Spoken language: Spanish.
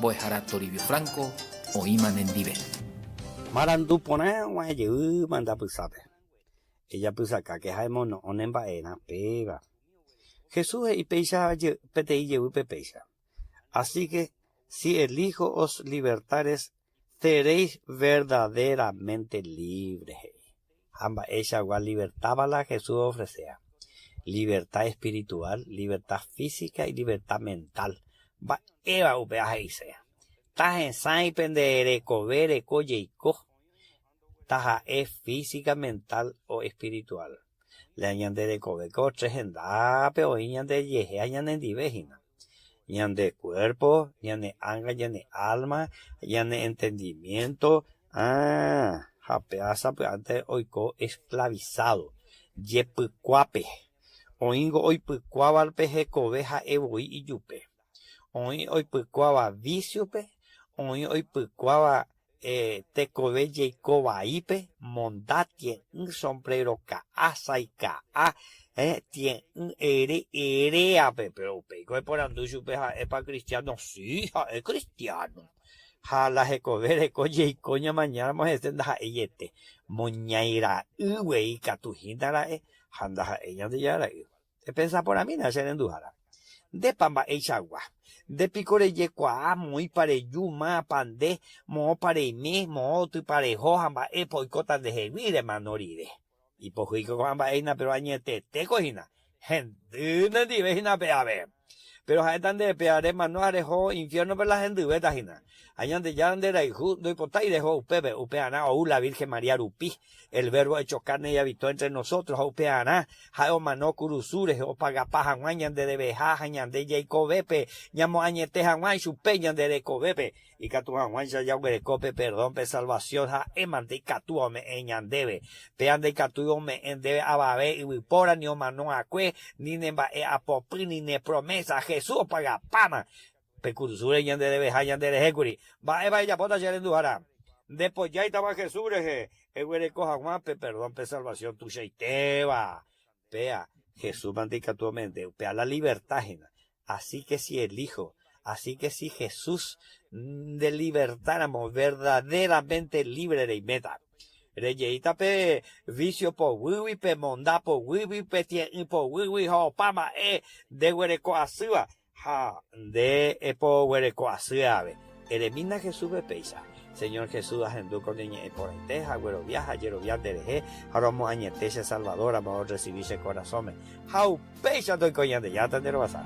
Boejara Toribio Franco, Oiman en Dive. Marandu pone guayu manda pusape. Ella pusaka que jaimo no onen baena pega. Jesús y peisa petei yehu pepeisa. Así que si el Hijo os libertares, seréis verdaderamente libres. Amba ella igual libertad la Jesús ofrecea. Libertad espiritual, libertad física y libertad mental. Va eva upea sea. Tajen sai pendere covere coyeiko. Taja es física, mental o espiritual. Le añade de coveco tres en da, pero añade yeje, añade divejina. Añade cuerpo, añade anga, añade alma, añade entendimiento. Japeasa, pues antes oiko esclavizado. Yepucuape. Oingo oipucuaba al peje coveja eboi y yupe. Oipucuaba viciupe. Oipucuaba tecove yeikoba ipe. Mondatie un sombrero ka asa y ka a. Tien un erea pe. Pero peico por anduchupe ja es pa cristiano. Sí, ja es cristiano. Ja la jecovere coye y coña mañana más estén ja eyete. Moñaira uwe katujindara handaja ella de yara. Te pensa por a mí nacer en Dujara. De pamba echagua. De picore yekua muy pare yuma pande mo pare me mo tu pare hojamba poicota de jevire manoride. Y pojico hamba eina pero añete te cojina. Gente no divina peave. Pero hay tan de peare mano arejo infierno per la gente beta jina. Allá de ya de la hijo do hipota y dejó upepe upeana o la Virgen María Rupi. El verbo hecho carne y habitó entre nosotros, upeana, jao mano curusures, o pagapaja guañan de beja, jañan de yecobepe, ñamo añete jaguay, chupeñan de recobepe, y catu jaguay ya cope, perdón, pe salvación, ja eman de catu me eñan debe, pean de catu me en debe ababe, y wipora ni o mano acue, ni nemba apopri, ni ne promesa, Jesús pagapama, pe curusures ñan de beja, ñan de rejecuri, va eva ella pota ya en Dujara. Después ya estaba Jesús, perdón, pe salvación tuya y teba. Pea, Jesús mandica tu mente, pea la libertad. Así que si el Hijo, así que si Jesús de libertáramos verdaderamente libre de meta. Reyeita pe vicio po wiwi pe monda po wiwi pe tien po wiwi ho pama de huereco asua. Ha de po huereco asua. Eremina Jesús be peisa. Señor Jesús, agendú con niña por enteja, güero viaja, yero viaje de jaromo añeteche salvadora, vamos a recibirse corazón. Jau pecha doy coña de ya tener pasar.